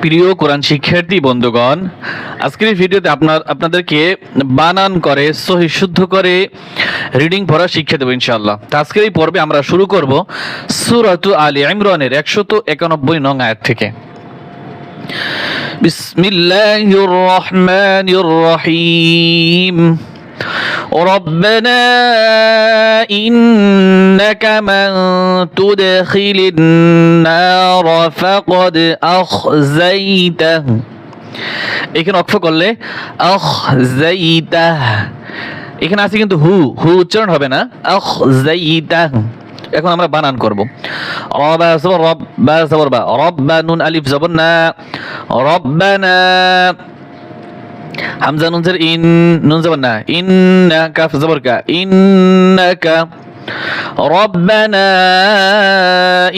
প্রিয় কোরআন শিক্ষার্থী বন্ধুগণ, আজকের এই ভিডিওতে আপনাদেরকে বানান করে সহি শুদ্ধ করে রিডিং পড়া শিক্ষা দেবো ইনশাআল্লাহ। তো আজকের এই পর্বে আমরা শুরু করব সূরাতু আলী ইমরানের 191 নং আয়াত থেকে। বিসমিল্লাহির রহমানির রহিম। ربنا إنك من تدخل النار فقد أخزيته। এখানে অক্ষ করলে আখযাইতাহ, এখানে আছে কিন্তু হু উচ্চারণ হবে না, আখযাইতাহ। এখন আমরা বানান করব। রবা জবর রব, বা জবর বা, রব্বা নুন আলিফ জবর না, রব্বানা। হামজা নুন জের ইন, নুন জবর না, ইন্না কাফ জবর কা, ইন্নাকা। রব্বানা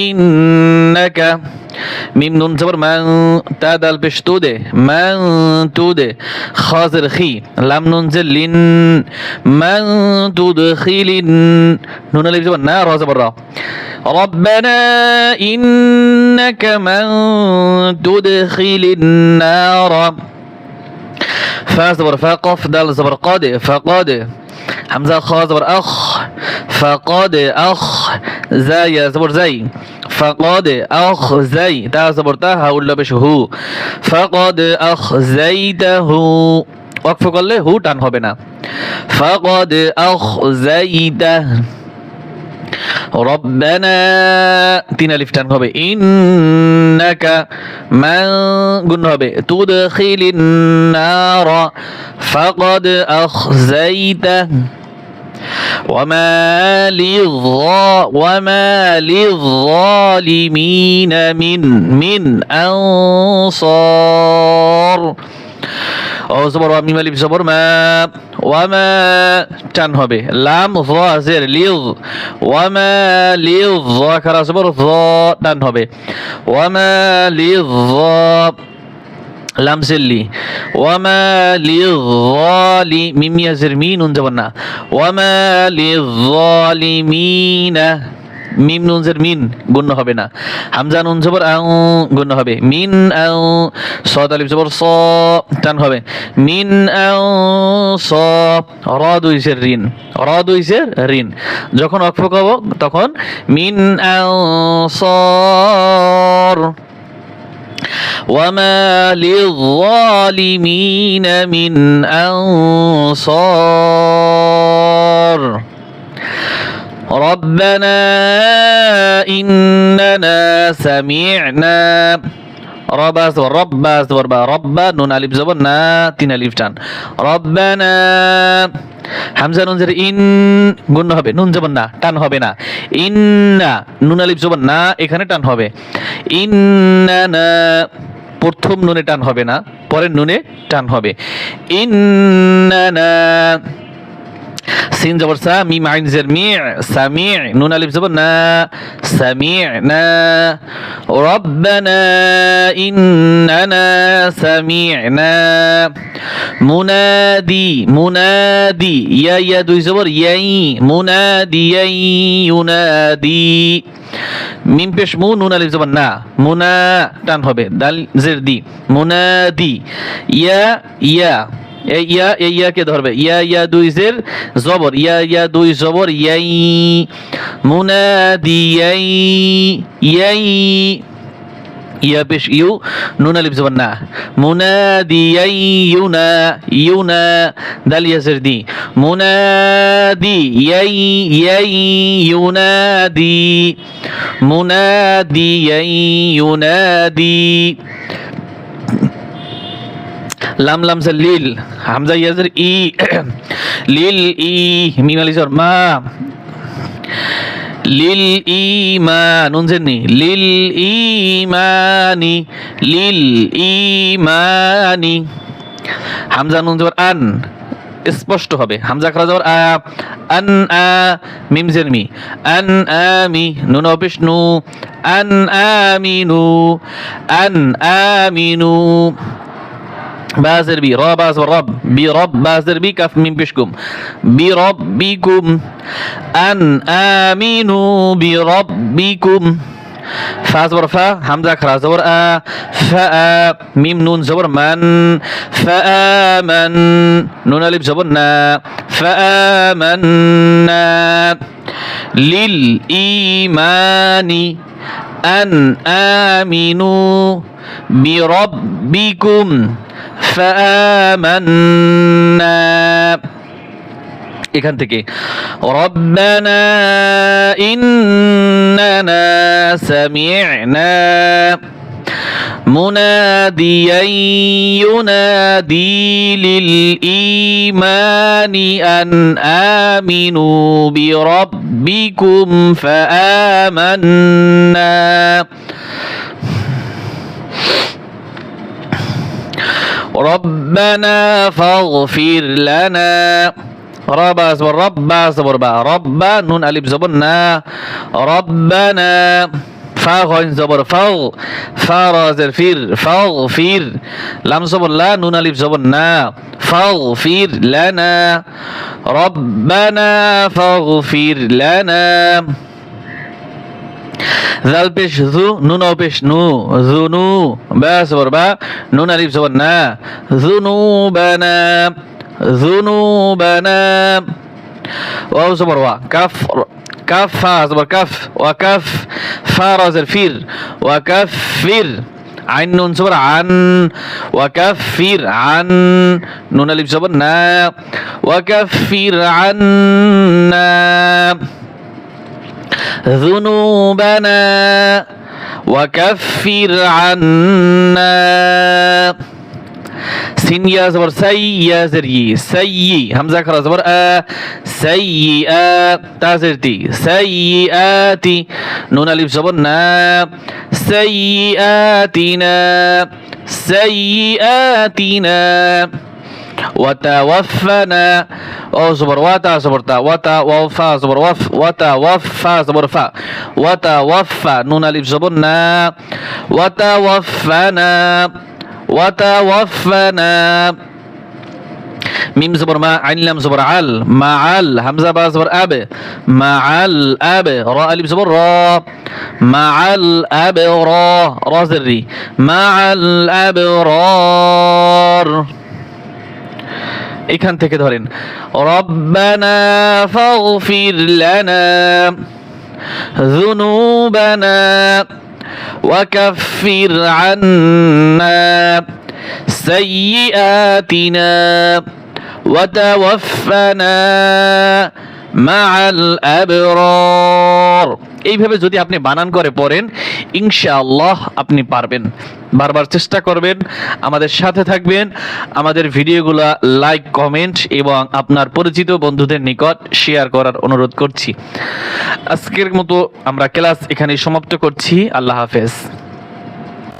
ইন্নাকা। মিম নুন জবর মান, তা দাল পেশ তু দে, মান তু দে। খা জের খি, লাম নুন জের লিন, মান তুদখিলিন। নুন আলিফ জবর না, র জবর র। ربنا إنك من تدخل النار فا زبر فا قف دال زبر قاد فقاد. حمزة خا زبر أخ فقاد أخ. زاي زبر زي فقاد أخ زي. تا زبر تا هاول بش هو فقد أخزيته. وقف করলে হু টান হবে না। فقد أخزيته. রব্বানা তিন আলিফ টান হবে, ইন্নাকা মান গুণ হবে, তুদখিলিন নার ফাকাদ আখযাইতাহ। ওয়ামা লিয-যালিমিনা মিন আনসার। ও জবর ওয়া মিম আলিফ জবর মা, ওয়ামা টান হবে, লাম যা জের লিয, ওয়ামা লিয খারা জবর যা টান হবে, ওয়ামা লিয লাম জেরলি, ওয়ামা লিয মিম ইয়া জের মি নুন জবর না, ওয়ামা লিয-যালিমিনা। মিম নুন জের মিন গুণ হবে না। হামজা নুন জবর আউ গুণ হবে, মিন আউ। সাদ আলিফ জবর স টান হবে, মিন আউ স। র দুই জের রিন, র দুই জের রিন। যখন অক্ষ করব তখন মিন আউ সর। ওয়ামা লিয-যালিমিনা মিন আনসার। ربنا إننا سمعنا ربا زبر ربا زبر با، ربا نون ألف زبر نا تين ألف টান। ربنا হামজা নুন জের ইন গুণ হবে, নুন জবর না টান হবে না। ইন্না নুন আলিফ জবর না, এখানে টান হবে। ইন্নানা প্রথম নুনে টান হবে না, পরের নুনে টান হবে। ইন্নানা। সিন জবর সা, মিম আইন জের মি, সামি। নুন আলিফ জবর না, সামি'না। রব্বানা ইন্নানা সামি'না। মুনাদি মুনাদি, ইয়া ইয়া দুই জবর ইয়াই, মুনাদিয়াই ইউনাদি। মিম পেশ মু, নুন আলিফ জবর না, মুনা টান হবে, দাল জের দি, মুনাদি। ইয়া ইয়া, ইয়া ইয়া কে ধরবে, ইয়া ইয়া দুই জের জবর, ইয়া ইয়া দুই জবর ইয়াই, মুনাদিয়াই ইয়াই। ইয়া পেশ ইউ, নুন আলিফ জবর না, মুনাদিয়াই ইউনা, ইউনা দাল ইয়া জের দি, মুনাদি ইয়াই ইয়াই ইউনাদি, মুনাদিয়াই ইউনাদি। লাম লাম জের লিল, হামজা ইয়া জের ই, লিল ই। মিম আলিফ জবর মা, লিল ইমা নুন জের নি, লিল ইমানি, লিল ইমানি। হামজা নুন জবর আন স্পষ্ট হবে, হামজা খারা জবর আ, আন আ। মিম জের মি, আন আমি। নুন অপেশ নু, আন আমিনু, আন আমিনু। بازر بي را باز رب برب بازر بي كف من بشكم بربكم أن آمنوا بربكم ফা জবর ফা, হামজা খারা জবর আ, ফা আ, মিম নুন জবর মান, ফা আমান, নুন আলিফ জবর না, ফা আমান্না, লিল ইমানি আন আমিনু বিরাব্বিকুম ফাআমান্না। এখান থেকে রব্বানা ইন্নানা সামি'না মুনাদিয়ান ইউনাদি লিল ঈমানি আন আমিনু বিরাব্বিকুম ফাআমান্না। ربنا فاغفر لنا ربا زبر ربا زبر با ربا نون ألف زبر نا ربنا فا غين زبر فاغ فا را زر فير فاغفر لام زبر لا نون ألف زبر نا فاغفر لنا ربنا فاغفر لنا ذال পেশ যু নুন ও পেশ নু যুনু বা জবর বা নুন আলিফ জবর না যুনুবানা যুনুবানা ওয়াও জবর ওয়া কাফ কাফ ফা জবর কাফ ওয়া কাফ ফা রা জের ফির ওয়া কাফির আইন নুন জবর আন ওয়া কাফির আন নুন আলিফ জবর না ওয়া কাফির আন্না ذنوبنا وكفر عنا سين يا زبر سي يا زري سي همزة خرا زبر سيئات تازرتي سيئاتي نون ألف زبر نا سيئاتنا سيئاتنا وتوفنا او زبر واتا زبر تا وتا وفا زبر وف وتا وفا زبر فا وتوفى نون الف زبر نا وتوفنا وتوفنا ميم زبر ما عين لام زبر عل معل همزه با زبر اب معل اب راء الف زبر را مع الابرار را زري مع الابرار এখান থেকে ধরেন রব্বানা ফাগফির লানা যুনুবানা ওয়া কাফির আন্না সাইয়্যাতিনা ওয়া তাওয়াফফানা মা'আল আবরার। এইভাবে যদি আপনি বানান করে পড়েন ইনশাআল্লাহ আপনি পারবেন। বারবার চেষ্টা করবেন, আমাদের সাথে থাকবেন, আমাদের ভিডিওগুলো লাইক কমেন্ট এবং আপনার পরিচিত বন্ধুদের নিকট শেয়ার করার অনুরোধ করছি। আজকের মতো আমরা ক্লাস এখানেই সমাপ্ত করছি। আল্লাহ হাফেজ।